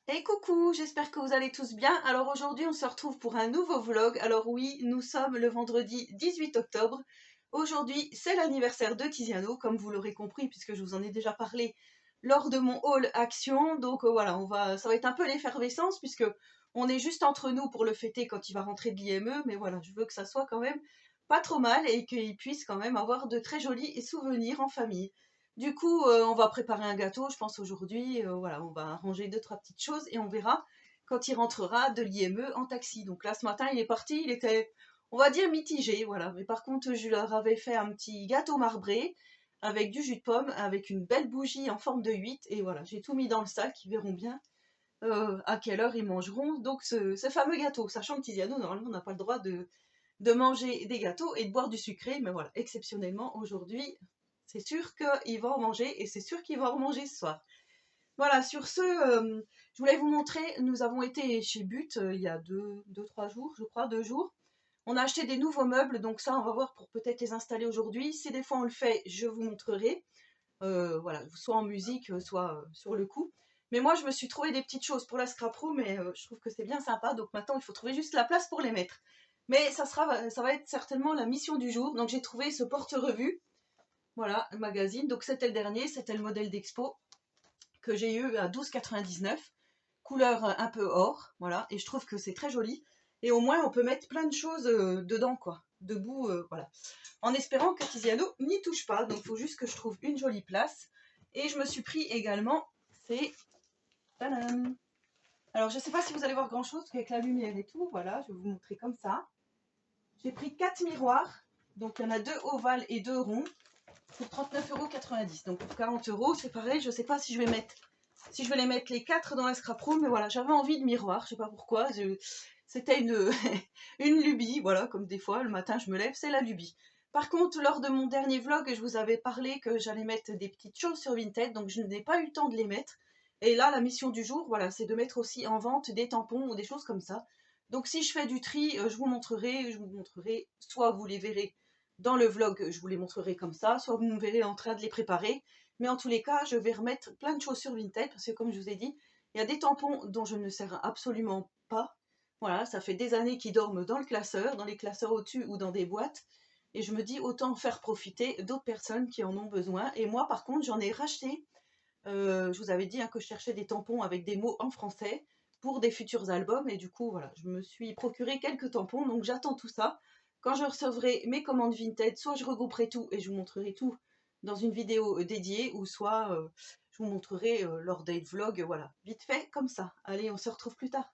Et coucou, j'espère que vous allez tous bien. Alors aujourd'hui, on se retrouve pour un nouveau vlog. Alors oui, nous sommes le vendredi 18 octobre. Aujourd'hui, c'est l'anniversaire de Tiziano, comme vous l'aurez compris, puisque je vous en ai déjà parlé lors de mon haul action. Donc voilà, ça va être un peu l'effervescence, puisque on est juste entre nous pour le fêter quand il va rentrer de l'IME. Mais voilà, je veux que ça soit quand même pas trop mal et qu'il puisse quand même avoir de très jolis souvenirs en famille. Du coup, on va préparer un gâteau, je pense aujourd'hui. Voilà, on va arranger deux, trois petites choses et on verra quand il rentrera de l'IME en taxi. Donc là, ce matin, il est parti, il était, on va dire, mitigé, voilà. Mais par contre, je leur avais fait un petit gâteau marbré avec du jus de pomme, avec une belle bougie en forme de 8. Et voilà, j'ai tout mis dans le sac, ils verront bien à quelle heure ils mangeront. Donc ce fameux gâteau, sachant que Tiziano, normalement, n'a pas le droit de manger des gâteaux et de boire du sucré. Mais voilà, exceptionnellement, aujourd'hui, c'est sûr qu'il va en manger et c'est sûr qu'il va en manger ce soir. Voilà, sur ce, je voulais vous montrer, nous avons été chez But il y a trois jours, je crois, 2 jours. On a acheté des nouveaux meubles, donc ça, on va voir pour peut-être les installer aujourd'hui. Si des fois on le fait, je vous montrerai. Voilà, soit en musique, soit sur le coup. Mais moi, je me suis trouvé des petites choses pour la scrap room et je trouve que c'est bien sympa. Donc maintenant, il faut trouver juste la place pour les mettre. Mais ça va être certainement la mission du jour. Donc j'ai trouvé ce porte-revue. Voilà, le magazine. Donc c'était le dernier, c'était le modèle d'expo que j'ai eu à 12,99 €, couleur un peu or, voilà, et je trouve que c'est très joli. Et au moins, on peut mettre plein de choses dedans, quoi, debout, voilà. En espérant que Tiziano n'y touche pas, donc il faut juste que je trouve une jolie place. Et je me suis pris également, c'est... Tadam. Alors, je ne sais pas si vous allez voir grand-chose, parce qu'avec la lumière et tout, voilà, je vais vous montrer comme ça. J'ai pris 4 miroirs, donc il y en a 2 ovales et 2 ronds, pour 39,90 €. Donc pour 40 €, c'est pareil, je ne sais pas si je vais les mettre les 4 dans la scrap room, mais voilà, j'avais envie de miroir, je sais pas pourquoi, c'était une, une lubie, voilà, comme des fois, le matin je me lève, c'est la lubie. Par contre, lors de mon dernier vlog, je vous avais parlé que j'allais mettre des petites choses sur Vinted, donc je n'ai pas eu le temps de les mettre. Et là, la mission du jour, voilà, c'est de mettre aussi en vente des tampons ou des choses comme ça. Donc si je fais du tri, je vous montrerai, soit vous les verrez dans le vlog, je vous les montrerai comme ça, soit vous me verrez en train de les préparer. Mais en tous les cas, je vais remettre plein de choses sur Vinted, parce que comme je vous ai dit, il y a des tampons dont je ne me sers absolument pas. Voilà, ça fait des années qu'ils dorment dans le classeur, dans les classeurs au-dessus ou dans des boîtes. Et je me dis autant faire profiter d'autres personnes qui en ont besoin. Et moi, par contre, j'en ai racheté. Je vous avais dit que je cherchais des tampons avec des mots en français pour des futurs albums. Et du coup, voilà, je me suis procuré quelques tampons. Donc j'attends tout ça. Quand je recevrai mes commandes Vinted, soit je regrouperai tout et je vous montrerai tout dans une vidéo dédiée, ou soit je vous montrerai lors d'un vlog, voilà, vite fait, comme ça. Allez, on se retrouve plus tard.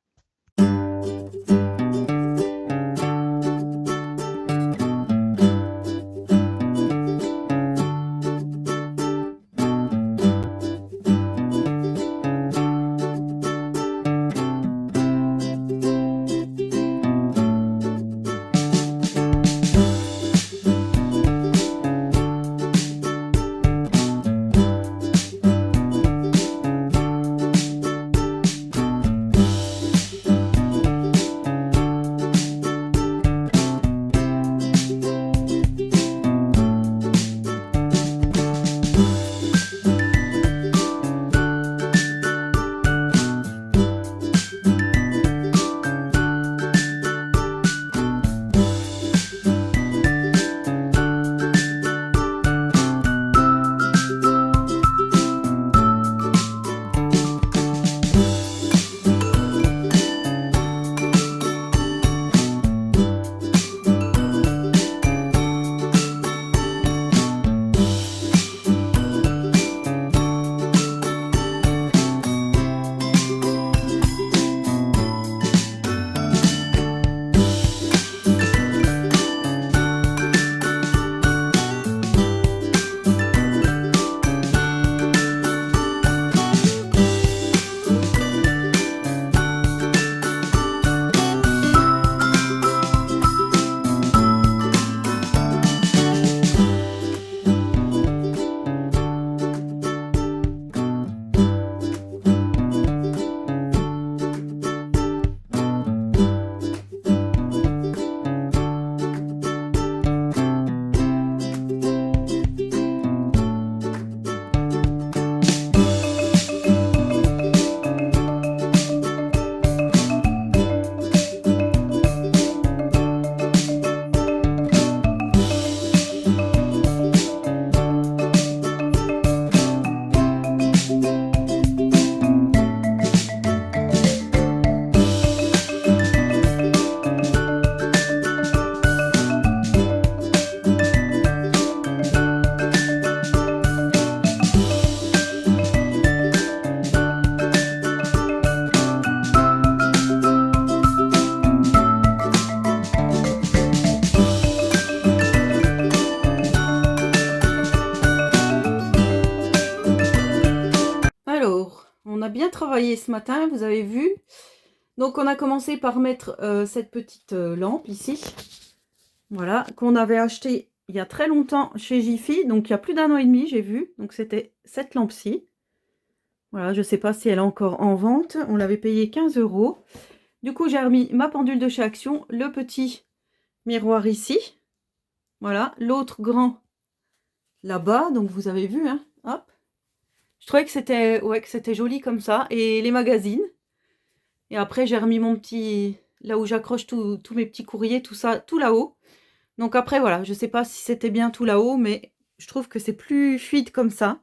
travaillé ce matin, vous avez vu. Donc on a commencé par mettre cette petite lampe ici. Voilà, qu'on avait acheté il y a très longtemps chez Jiffy. Donc il y a plus d'1 an et demi, j'ai vu. Donc c'était cette lampe-ci. Voilà, je ne sais pas si elle est encore en vente. On l'avait payé 15 €. Du coup, j'ai remis ma pendule de chez Action, le petit miroir ici. Voilà, l'autre grand là-bas. Donc vous avez vu, hein. Hop. Je trouvais que c'était joli comme ça. Et les magazines. Et après, j'ai remis mon petit... Là où j'accroche tous mes petits courriers, tout ça, tout là-haut. Donc après, voilà, je sais pas si c'était bien tout là-haut, mais je trouve que c'est plus fluide comme ça.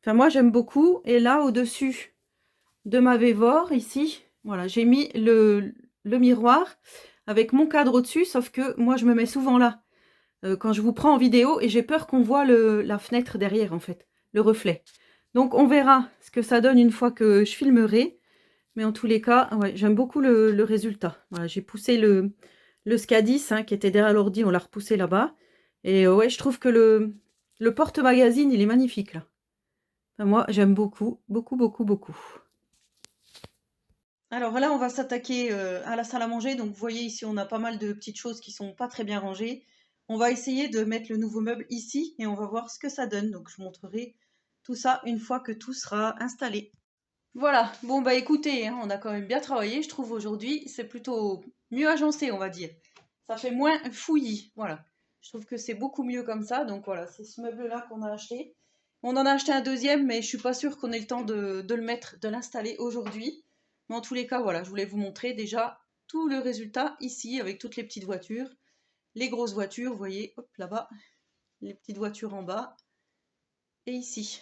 Enfin, moi, j'aime beaucoup. Et là, au-dessus de ma Vévore, ici, voilà, j'ai mis le miroir avec mon cadre au-dessus, sauf que moi, je me mets souvent là, quand je vous prends en vidéo, et j'ai peur qu'on voit la fenêtre derrière, en fait, le reflet. Donc, on verra ce que ça donne une fois que je filmerai. Mais en tous les cas, ouais, j'aime beaucoup le résultat. Voilà, j'ai poussé le SCADIS hein, qui était derrière l'ordi, on l'a repoussé là-bas. Et ouais, je trouve que le porte-magazine, il est magnifique là. Enfin, moi, j'aime beaucoup, beaucoup, beaucoup, beaucoup. Alors là, on va s'attaquer à la salle à manger. Donc, vous voyez ici, on a pas mal de petites choses qui sont pas très bien rangées. On va essayer de mettre le nouveau meuble ici et on va voir ce que ça donne. Donc, je vous montrerai tout ça une fois que tout sera installé. Voilà, bon bah écoutez, hein, on a quand même bien travaillé, je trouve aujourd'hui, c'est plutôt mieux agencé, on va dire. Ça fait moins fouillis, voilà. Je trouve que c'est beaucoup mieux comme ça, donc voilà, c'est ce meuble-là qu'on a acheté. On en a acheté un deuxième, mais je suis pas sûre qu'on ait le temps de le mettre, de l'installer aujourd'hui. Mais en tous les cas, voilà, je voulais vous montrer déjà tout le résultat ici, avec toutes les petites voitures, les grosses voitures, vous voyez, hop là-bas, les petites voitures en bas, et ici.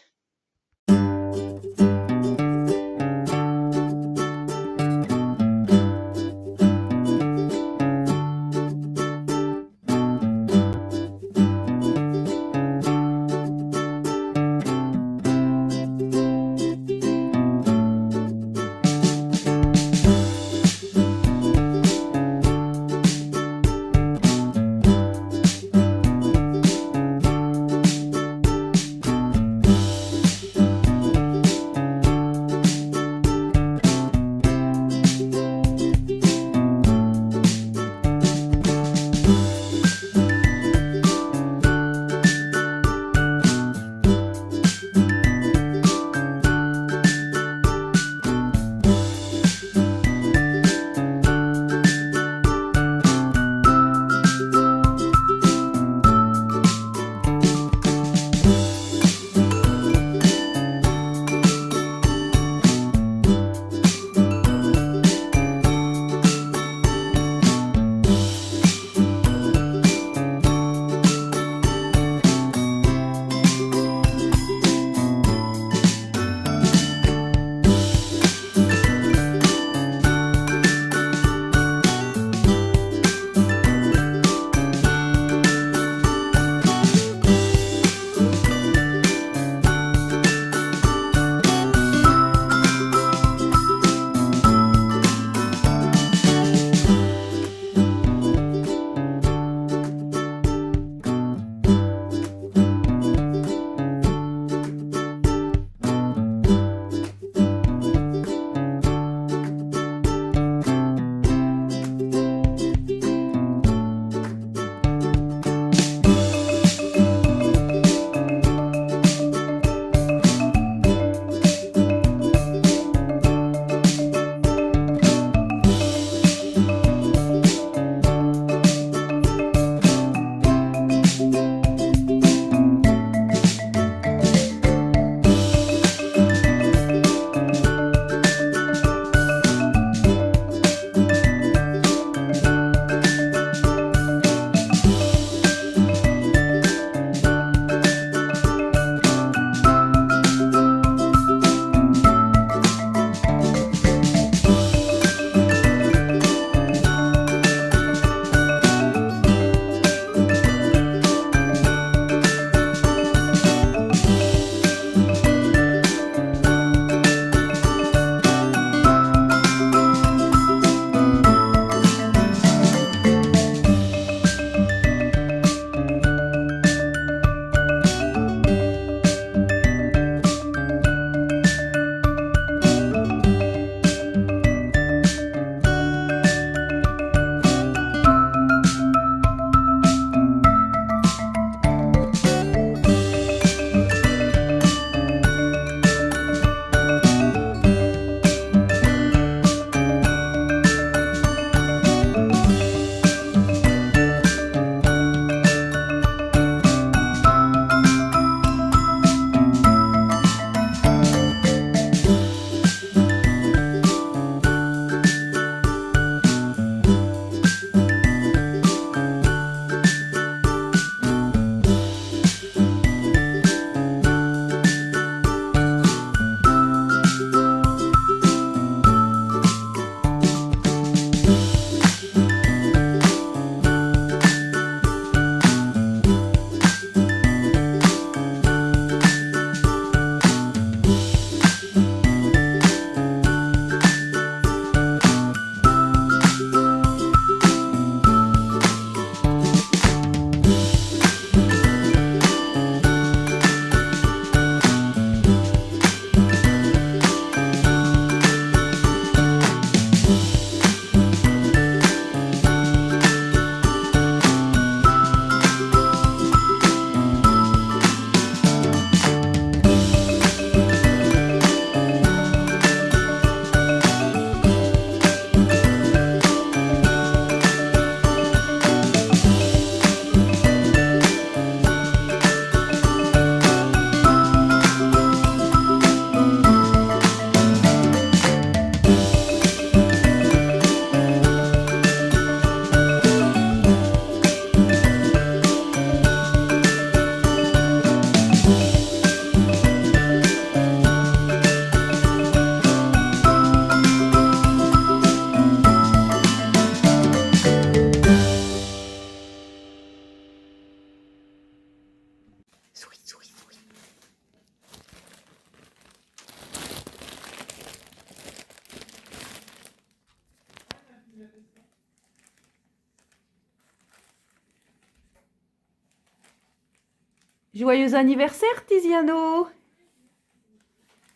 Joyeux anniversaire, Tiziano!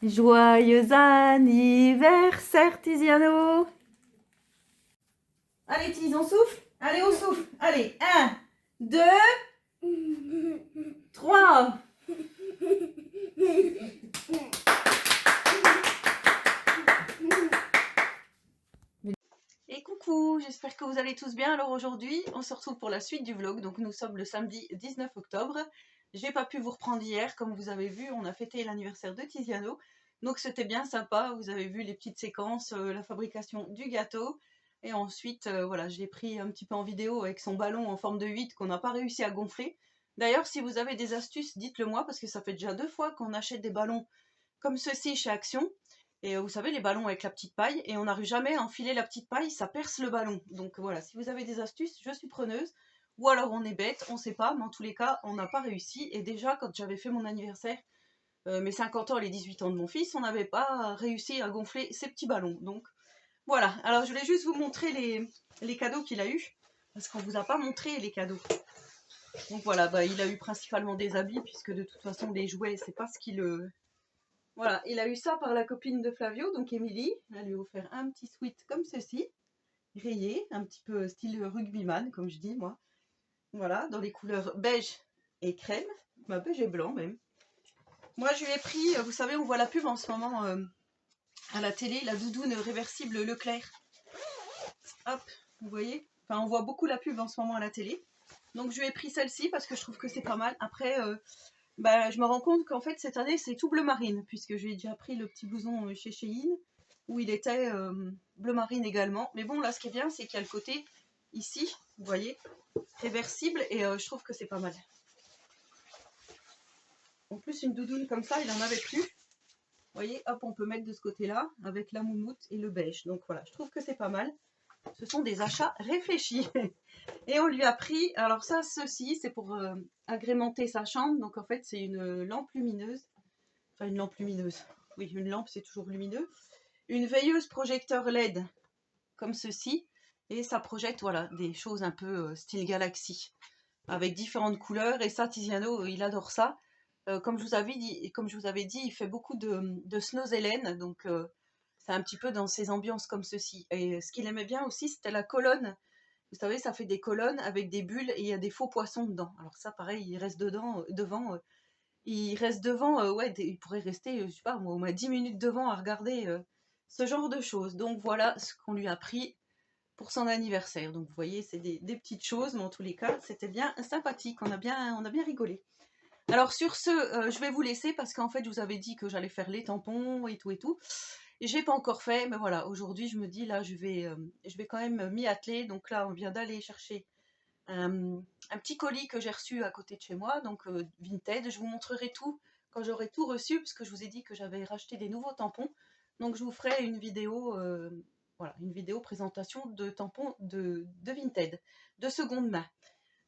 Joyeux anniversaire, Tiziano! Allez, Tiz, on souffle? Allez, on souffle! Allez, 1, 2, 3! Et coucou, j'espère que vous allez tous bien. Alors aujourd'hui, on se retrouve pour la suite du vlog. Donc nous sommes le samedi 19 octobre. J'ai pas pu vous reprendre hier, comme vous avez vu, on a fêté l'anniversaire de Tiziano. Donc c'était bien sympa, vous avez vu les petites séquences, la fabrication du gâteau. Et ensuite, voilà, je l'ai pris un petit peu en vidéo avec son ballon en forme de 8 qu'on n'a pas réussi à gonfler. D'ailleurs, si vous avez des astuces, dites-le moi, parce que ça fait déjà 2 fois qu'on achète des ballons comme ceci chez Action. Et vous savez, les ballons avec la petite paille, et on n'arrive jamais à enfiler la petite paille, ça perce le ballon. Donc voilà, si vous avez des astuces, je suis preneuse. Ou alors on est bête, on sait pas, mais en tous les cas, on n'a pas réussi. Et déjà, quand j'avais fait mon anniversaire, mes 50 ans et les 18 ans de mon fils, on n'avait pas réussi à gonfler ces petits ballons. Donc voilà, alors je voulais juste vous montrer les cadeaux qu'il a eu, parce qu'on vous a pas montré les cadeaux. Donc voilà, bah, il a eu principalement des habits, puisque de toute façon, les jouets, c'est pas ce qui le... Voilà, il a eu ça par la copine de Flavio, donc Émilie. Elle lui a offert un petit sweat comme ceci, rayé, un petit peu style rugbyman, comme je dis moi. Voilà, dans les couleurs beige et crème, bah, beige et blanc même. Moi, je lui ai pris, vous savez, on voit la pub en ce moment à la télé, la doudoune réversible Leclerc. Hop, vous voyez? Enfin, on voit beaucoup la pub en ce moment à la télé. Donc, je lui ai pris celle-ci parce que je trouve que c'est pas mal. Après, bah, je me rends compte qu'en fait, cette année, c'est tout bleu marine, puisque j'ai déjà pris le petit blouson chez Shein, où il était bleu marine également. Mais bon, là, ce qui est bien, c'est qu'il y a le côté, ici, vous voyez, réversible, et je trouve que c'est pas mal. En plus, une doudoune comme ça, il n'en avait plus. Vous voyez, hop, on peut mettre de ce côté-là, avec la moumoute et le beige. Donc voilà, je trouve que c'est pas mal. Ce sont des achats réfléchis. Et on lui a pris, alors ça, ceci, c'est pour agrémenter sa chambre. Donc en fait, c'est une lampe lumineuse. Enfin, une lampe lumineuse. Oui, une lampe, c'est toujours lumineux. Une veilleuse projecteur LED, comme ceci. Et ça projette, voilà, des choses un peu style galaxie, avec différentes couleurs. Et ça, Tiziano, il adore ça. Comme je vous avais dit, il fait beaucoup de Snozellen. Donc, c'est un petit peu dans ces ambiances comme ceci. Et ce qu'il aimait bien aussi, c'était la colonne. Vous savez, ça fait des colonnes avec des bulles et il y a des faux poissons dedans. Alors ça, pareil, il reste devant. Il reste devant, ouais, il pourrait rester, je sais pas, moi, au moins 10 minutes devant à regarder ce genre de choses. Donc voilà ce qu'on lui a pris pour son anniversaire. Donc vous voyez, c'est des petites choses, mais en tous les cas, c'était bien sympathique. On a bien rigolé. Alors sur ce, je vais vous laisser parce qu'en fait, je vous avais dit que j'allais faire les tampons et tout et tout. Et j'ai pas encore fait, mais voilà, aujourd'hui, je me dis, là, je vais quand même m'y atteler. Donc là, on vient d'aller chercher un petit colis que j'ai reçu à côté de chez moi, donc Vinted. Je vous montrerai tout quand j'aurai tout reçu, parce que je vous ai dit que j'avais racheté des nouveaux tampons. Donc je vous ferai une vidéo, voilà, une vidéo présentation de tampons de Vinted, de seconde main.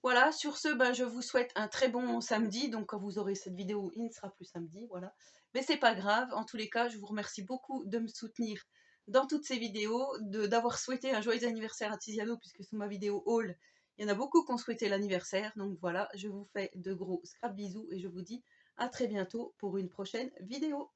Voilà, sur ce, ben, je vous souhaite un très bon samedi. Donc quand vous aurez cette vidéo, il ne sera plus samedi, voilà. Mais c'est pas grave, en tous les cas, je vous remercie beaucoup de me soutenir dans toutes ces vidéos, d'avoir souhaité un joyeux anniversaire à Tiziano, puisque sous ma vidéo haul, il y en a beaucoup qui ont souhaité l'anniversaire. Donc voilà, je vous fais de gros scrap bisous et je vous dis à très bientôt pour une prochaine vidéo.